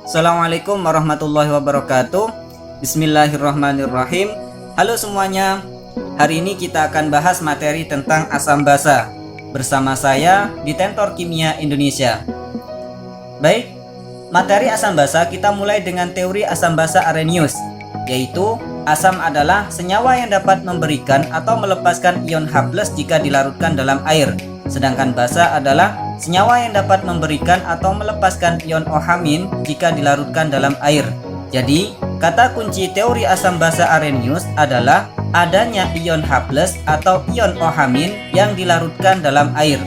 Assalamualaikum warahmatullahi wabarakatuh. Bismillahirrahmanirrahim. Halo semuanya. Hari ini kita akan bahas materi tentang asam basa bersama saya di Tentor Kimia Indonesia. Baik, materi asam basa kita mulai dengan teori asam basa Arrhenius, yaitu asam adalah senyawa yang dapat memberikan atau melepaskan ion H+ jika dilarutkan dalam air. Sedangkan basa adalah senyawa yang dapat memberikan atau melepaskan ion OH- jika dilarutkan dalam air. Jadi, kata kunci teori asam basa Arrhenius adalah adanya ion H+ atau ion OH- yang dilarutkan dalam air.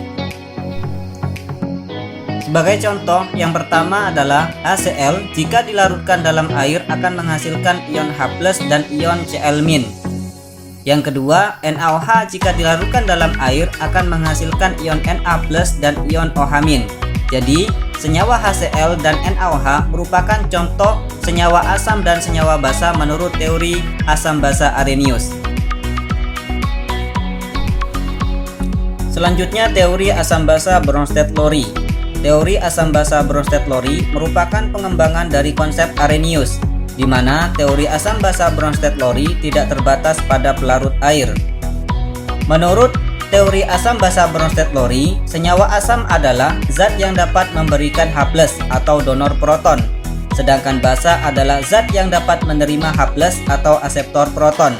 Sebagai contoh, yang pertama adalah HCl jika dilarutkan dalam air akan menghasilkan ion H+ dan ion Cl-. Yang kedua, NaOH jika dilarutkan dalam air akan menghasilkan ion Na+ dan ion OH-. Jadi, senyawa HCl dan NaOH merupakan contoh senyawa asam dan senyawa basa menurut teori asam basa Arrhenius. Selanjutnya, teori asam basa Bronsted-Lowry. Teori asam basa Bronsted-Lowry merupakan pengembangan dari konsep Arrhenius, di mana teori asam basa Bronsted-Lowry tidak terbatas pada pelarut air. Menurut teori asam basa Bronsted-Lowry, senyawa asam adalah zat yang dapat memberikan H+ atau donor proton, sedangkan basa adalah zat yang dapat menerima H+ atau aseptor proton.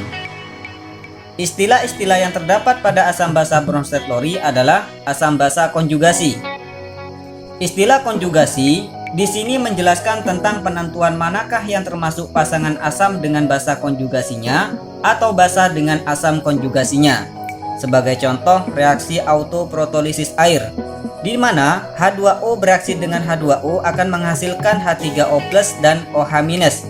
Istilah-istilah yang terdapat pada asam basa Bronsted-Lowry adalah asam basa konjugasi. Istilah konjugasi di sini menjelaskan tentang penentuan manakah yang termasuk pasangan asam dengan basa konjugasinya atau basa dengan asam konjugasinya. Sebagai contoh, reaksi autoprotolisis air, di mana H2O bereaksi dengan H2O akan menghasilkan H3O+ dan OH-.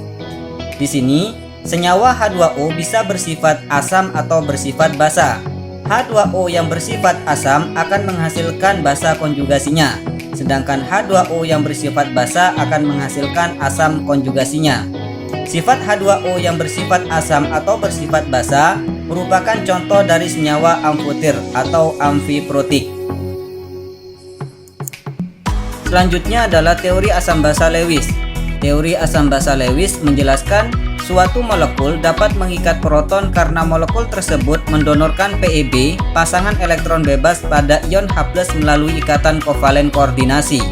Di sini, senyawa H2O bisa bersifat asam atau bersifat basa. H2O yang bersifat asam akan menghasilkan basa konjugasinya, sedangkan H2O yang bersifat basa akan menghasilkan asam konjugasinya. Sifat H2O yang bersifat asam atau bersifat basa merupakan contoh dari senyawa amfoter atau amfiprotik. Selanjutnya adalah teori asam basa Lewis. Teori asam basa Lewis menjelaskan suatu molekul dapat mengikat proton karena molekul tersebut mendonorkan PeB, pasangan elektron bebas pada ion H+ melalui ikatan kovalen koordinasi.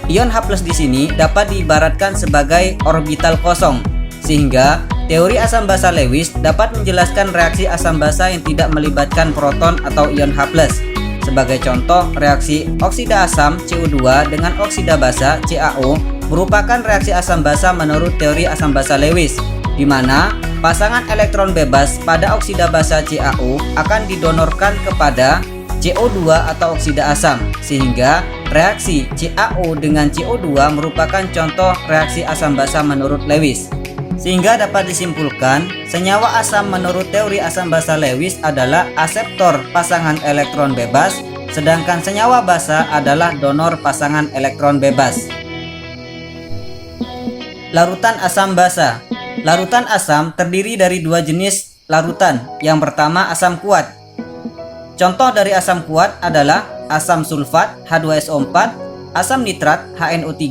Ion H+ di sini dapat diibaratkan sebagai orbital kosong, sehingga teori asam basa Lewis dapat menjelaskan reaksi asam basa yang tidak melibatkan proton atau ion H+. Sebagai contoh, reaksi oksida asam CO2 dengan oksida basa CaO merupakan reaksi asam basa menurut teori asam basa Lewis, di mana pasangan elektron bebas pada oksida basa CaO akan didonorkan kepada CO2 atau oksida asam, sehingga reaksi CaO dengan CO2 merupakan contoh reaksi asam basa menurut Lewis. Sehingga dapat disimpulkan, senyawa asam menurut teori asam basa Lewis adalah aseptor pasangan elektron bebas, sedangkan senyawa basa adalah donor pasangan elektron bebas. Larutan asam basa. Larutan asam terdiri dari dua jenis larutan. Yang pertama, asam kuat. Contoh dari asam kuat adalah asam sulfat H2SO4, asam nitrat HNO3,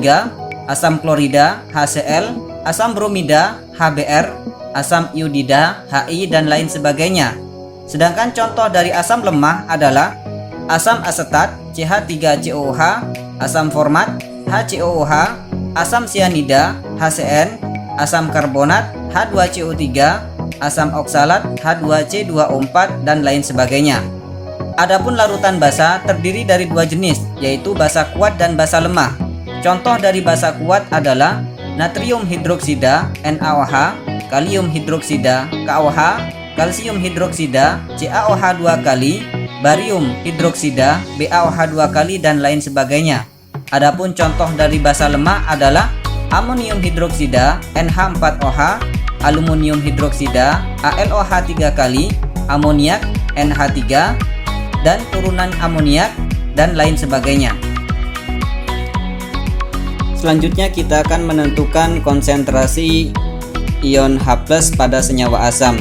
asam klorida HCl, asam bromida HBr, asam iodida HI, dan lain sebagainya. Sedangkan contoh dari asam lemah adalah asam asetat CH3COOH, asam format HCOOH, asam sianida HCN, asam karbonat H2CO3, asam oksalat H2C2O4, dan lain sebagainya. Adapun larutan basa terdiri dari dua jenis, yaitu basa kuat dan basa lemah. Contoh dari basa kuat adalah natrium hidroksida NaOH, kalium hidroksida KOH, kalsium hidroksida CaOH 2 kali, barium hidroksida BaOH 2 kali, dan lain sebagainya. Adapun contoh dari basa lemah adalah amonium hidroksida NH4OH, aluminium hidroksida AlOH 3 kali, amoniak NH3, dan turunan amoniak, dan lain sebagainya. Selanjutnya kita akan menentukan konsentrasi ion H+ pada senyawa asam.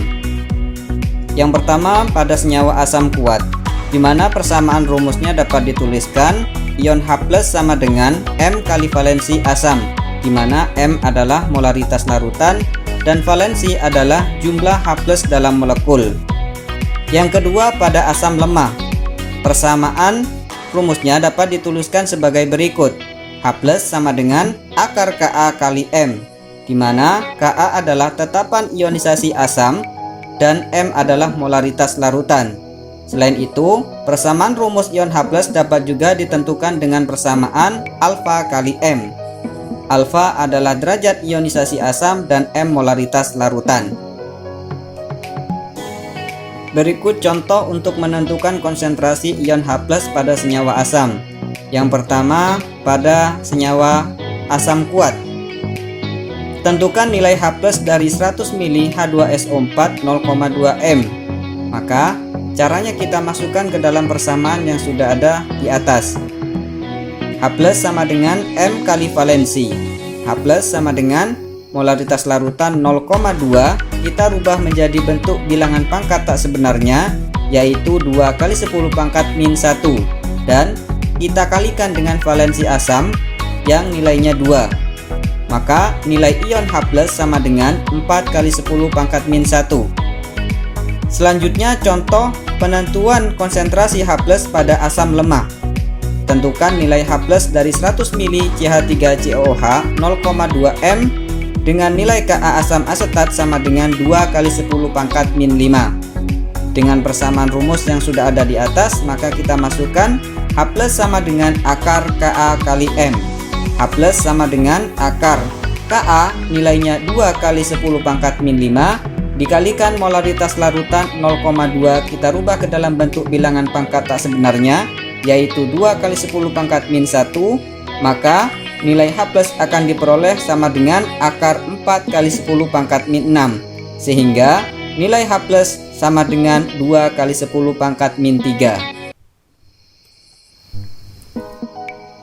Yang pertama, pada senyawa asam kuat, di mana persamaan rumusnya dapat dituliskan ion H+ sama dengan M kali valensi asam, di mana M adalah molaritas larutan dan valensi adalah jumlah H+ dalam molekul. Yang kedua, pada asam lemah. Persamaan rumusnya dapat dituliskan sebagai berikut. H+ sama dengan akar Ka kali M, di mana Ka adalah tetapan ionisasi asam dan M adalah molaritas larutan. Selain itu, persamaan rumus ion H+ dapat juga ditentukan dengan persamaan alfa kali M. Alfa adalah derajat ionisasi asam dan M molaritas larutan. Berikut contoh untuk menentukan konsentrasi ion H+ pada senyawa asam. Yang pertama, pada senyawa asam kuat. Tentukan nilai H+ dari 100 ml H2SO4 0,2 M. Maka, caranya kita masukkan ke dalam persamaan yang sudah ada di atas. H+ sama dengan M kali valensi. H+ sama dengan molaritas larutan 0,2, kita rubah menjadi bentuk bilangan pangkat tak sebenarnya, yaitu 2 kali 10 pangkat min 1, dan kita kalikan dengan valensi asam yang nilainya 2. Maka nilai ion H+ sama dengan 4 kali 10 pangkat min 1. Selanjutnya contoh penentuan konsentrasi H+ pada asam lemah. Tentukan nilai H+ dari 100 ml CH3COOH 0,2 M dengan nilai Ka asam asetat sama dengan 2 kali 10 pangkat min 5. Dengan persamaan rumus yang sudah ada di atas, maka kita masukkan H+ sama dengan akar Ka kali M. H+ sama dengan akar Ka nilainya 2 kali 10 pangkat min 5 dikalikan molaritas larutan 0,2, kita rubah ke dalam bentuk bilangan pangkat tak sebenarnya, yaitu 2 kali 10 pangkat min 1, maka nilai H+ akan diperoleh sama dengan akar 4 kali 10 pangkat min 6, sehingga nilai H+ sama dengan 2 kali 10 pangkat min 3.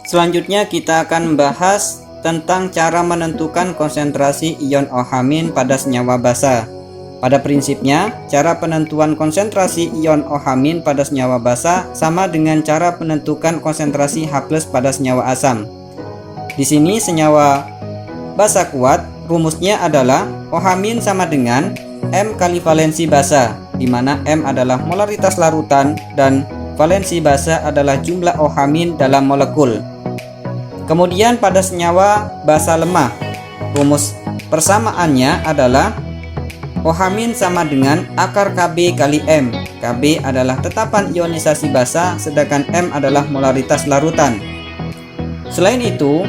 Selanjutnya kita akan membahas tentang cara menentukan konsentrasi ion OH- pada senyawa basa. Pada prinsipnya, cara penentuan konsentrasi ion OH- pada senyawa basa sama dengan cara penentukan konsentrasi H+ pada senyawa asam. Di sini senyawa basa kuat, rumusnya adalah OH- sama dengan M kali valensi basa, di mana M adalah molaritas larutan dan valensi basa adalah jumlah OH- dalam molekul. Kemudian pada senyawa basa lemah, rumus persamaannya adalah OH- sama dengan akar Kb kali M. Kb adalah tetapan ionisasi basa, sedangkan M adalah molaritas larutan. Selain itu,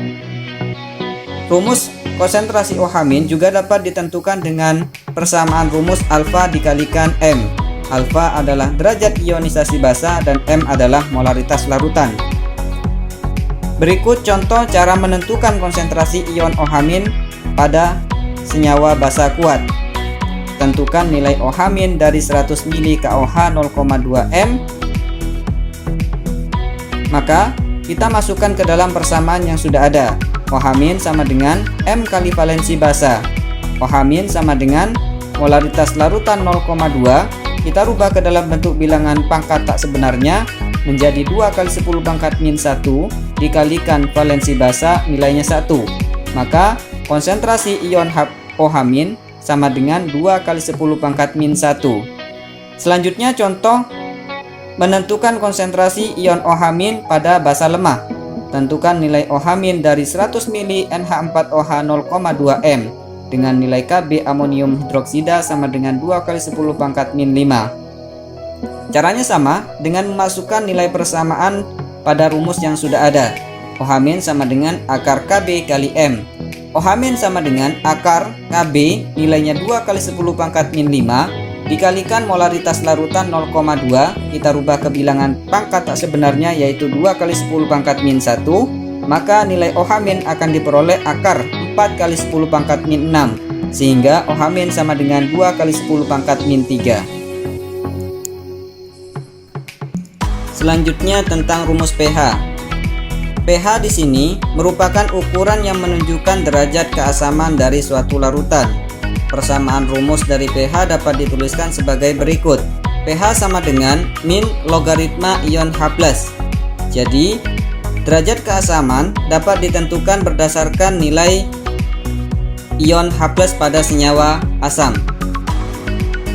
rumus konsentrasi OH- juga dapat ditentukan dengan persamaan rumus alfa dikalikan M. Alfa adalah derajat ionisasi basa dan M adalah molaritas larutan. Berikut contoh cara menentukan konsentrasi ion OH- pada senyawa basa kuat. Tentukan nilai OH- dari 100 ml KOH 0,2 M. Maka kita masukkan ke dalam persamaan yang sudah ada. OH- sama dengan M kali valensi basa. OH- sama dengan molaritas larutan 0,2, kita rubah ke dalam bentuk bilangan pangkat tak sebenarnya menjadi 2 kali 10 pangkat min 1 dikalikan valensi basa nilainya 1. Maka konsentrasi ion OH- sama dengan 2 kali 10 pangkat min 1. Selanjutnya contoh menentukan konsentrasi ion OH- pada basa lemah. Tentukan nilai OH- dari 100 ml NH4OH 0,2 M dengan nilai Kb amonium hidroksida sama dengan 2 kali 10 pangkat min 5. Caranya sama dengan memasukkan nilai persamaan pada rumus yang sudah ada. OH- sama dengan akar Kb kali M. OH- sama dengan akar Kb nilainya 2 kali 10 pangkat min 5 dikalikan molaritas larutan 0,2, kita rubah ke bilangan pangkat tak sebenarnya yaitu 2 kali 10 pangkat min 1, maka nilai OH- akan diperoleh akar 4 kali 10 pangkat min 6, sehingga OH- sama dengan 2 kali 10 pangkat min 3. Selanjutnya tentang rumus pH. pH di sini merupakan ukuran yang menunjukkan derajat keasaman dari suatu larutan. Persamaan rumus dari pH dapat dituliskan sebagai berikut. pH sama dengan min logaritma ion H+. Jadi, derajat keasaman dapat ditentukan berdasarkan nilai ion H+ pada senyawa asam.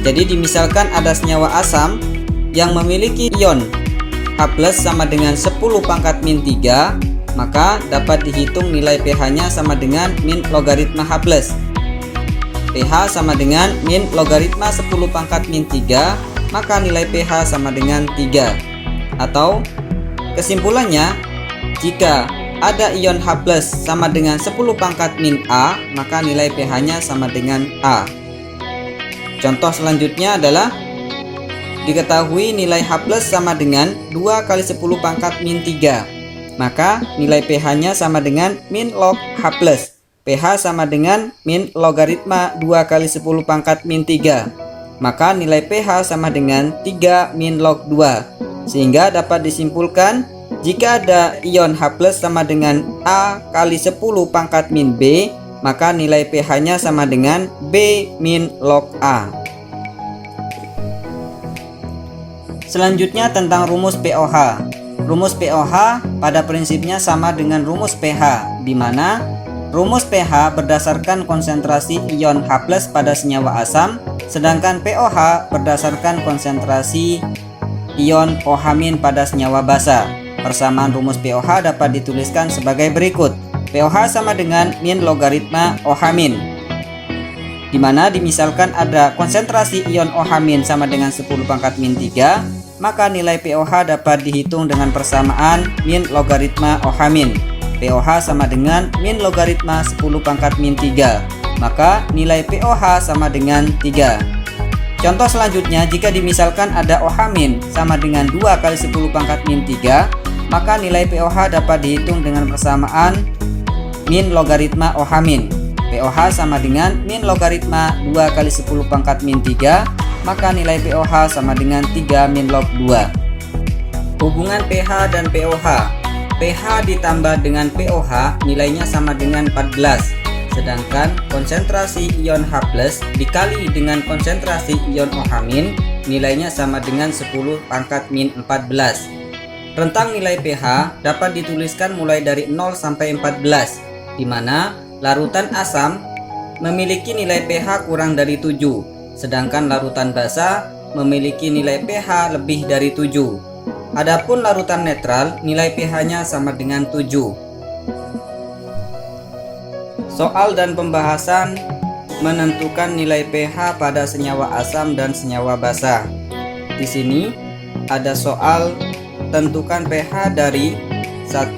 Jadi dimisalkan ada senyawa asam yang memiliki ion H+ sama dengan 10 pangkat min 3, maka dapat dihitung nilai pH-nya sama dengan min logaritma H+. pH sama dengan min logaritma 10 pangkat min 3, maka nilai pH sama dengan 3. Atau kesimpulannya, jika ada ion H+ sama dengan 10 pangkat min A, maka nilai pH-nya sama dengan A. Contoh selanjutnya adalah diketahui nilai H+ sama dengan 2 kali 10 pangkat min 3, maka nilai pH-nya sama dengan min log H+. pH sama dengan min logaritma 2 kali 10 pangkat min 3, maka nilai pH sama dengan 3 min log 2. Sehingga dapat disimpulkan jika ada ion H+ sama dengan A kali 10 pangkat min B, maka nilai pH-nya sama dengan B min log A. Selanjutnya tentang rumus pOH. Rumus pOH pada prinsipnya sama dengan rumus pH, di mana rumus pH berdasarkan konsentrasi ion H+ pada senyawa asam, sedangkan pOH berdasarkan konsentrasi ion OH- pada senyawa basa. Persamaan rumus pOH dapat dituliskan sebagai berikut. pOH sama dengan min logaritma OH-, di mana dimisalkan ada konsentrasi ion OH- sama dengan 10 pangkat min 3, maka nilai pOH dapat dihitung dengan persamaan min logaritma OH-. pOH sama dengan min logaritma 10 pangkat min 3, maka nilai pOH sama dengan 3. Contoh selanjutnya, jika dimisalkan ada OH- sama dengan 2 kali 10 pangkat min 3, maka nilai pOH dapat dihitung dengan persamaan min logaritma OH-. pOH sama dengan min logaritma 2 kali 10 pangkat min 3, maka nilai pOH sama dengan 3 min log 2. Hubungan pH dan pOH. pH ditambah dengan pOH nilainya sama dengan 14, sedangkan konsentrasi ion H+ dikali dengan konsentrasi ion OH- nilainya sama dengan 10 pangkat min 14. Rentang nilai pH dapat dituliskan mulai dari 0 sampai 14, di mana larutan asam memiliki nilai pH kurang dari 7, sedangkan larutan basa memiliki nilai pH lebih dari 7. Adapun larutan netral, nilai pH-nya sama dengan 7. Soal dan pembahasan menentukan nilai pH pada senyawa asam dan senyawa basa. Di sini ada soal tentukan pH dari 1.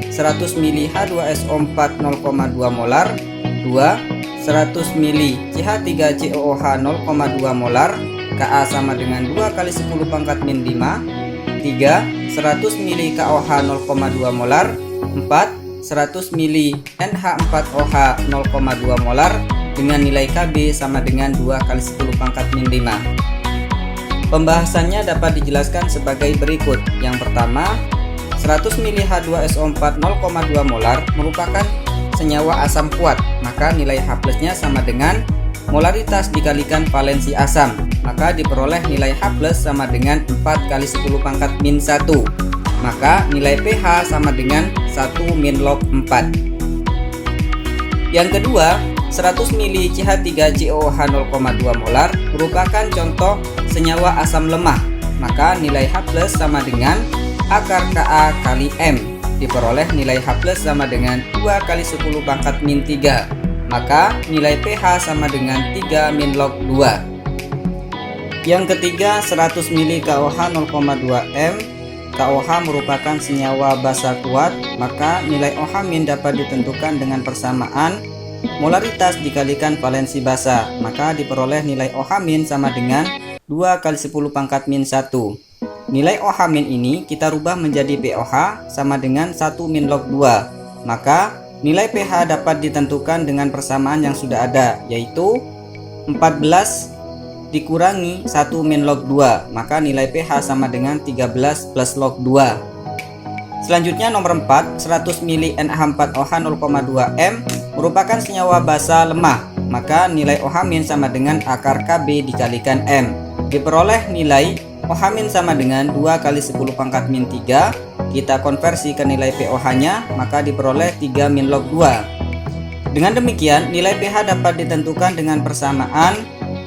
100 ml H2SO4 0,2 molar, 2. 100 ml CH3COOH 0,2 molar, Ka sama dengan 2 kali 10 pangkat min 5, 3. 100 ml KOH 0,2 molar, 4. 100 ml NH4OH 0,2 molar dengan nilai Kb sama dengan 2 kali 10 pangkat min 5. Pembahasannya dapat dijelaskan sebagai berikut. Yang pertama, 100 ml H2SO4 0,2 molar merupakan senyawa asam kuat, maka nilai H+-nya sama dengan molaritas dikalikan valensi asam, maka diperoleh nilai H+ sama dengan 4 kali 10 pangkat min 1, maka nilai pH sama dengan 1 min log 4. Yang kedua, 100 ml CH3COOH 0,2 molar merupakan contoh senyawa asam lemah, maka nilai H+ sama dengan akar Ka kali M, diperoleh nilai H+ sama dengan 2 kali 10 pangkat min 3, maka nilai pH sama dengan 3 min log 2. Yang ketiga, 100 ml KOH 0,2 M. KOH merupakan senyawa basa kuat, maka nilai OH- dapat ditentukan dengan persamaan molaritas dikalikan valensi basa, maka diperoleh nilai OH- sama dengan 2 kali 10 pangkat min 1. Nilai OH- ini kita rubah menjadi pOH sama dengan 1 min log 2, maka nilai pH dapat ditentukan dengan persamaan yang sudah ada, yaitu 14 dikurangi 1 min log 2, maka nilai pH sama dengan 13 plus log 2. Selanjutnya nomor 4, 100 ml NH4OH 0,2 M merupakan senyawa basa lemah, maka nilai OH- sama dengan akar Kb dikalikan M. Diperoleh nilai OH- sama dengan 2 kali 10 pangkat min 3. Kita konversi ke nilai pOH-nya, maka diperoleh 3 min log 2. Dengan demikian, nilai pH dapat ditentukan dengan persamaan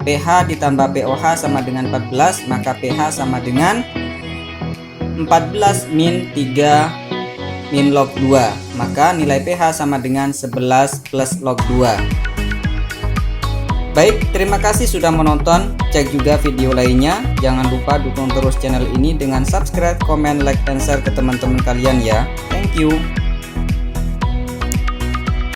pH ditambah pOH sama dengan 14, maka pH sama dengan 14 min 3 min log 2, maka nilai pH sama dengan 11 plus log 2. Baik, terima kasih sudah menonton. Cek juga video lainnya. Jangan lupa dukung terus channel ini dengan subscribe, komen, like, dan share ke teman-teman kalian ya. Thank you.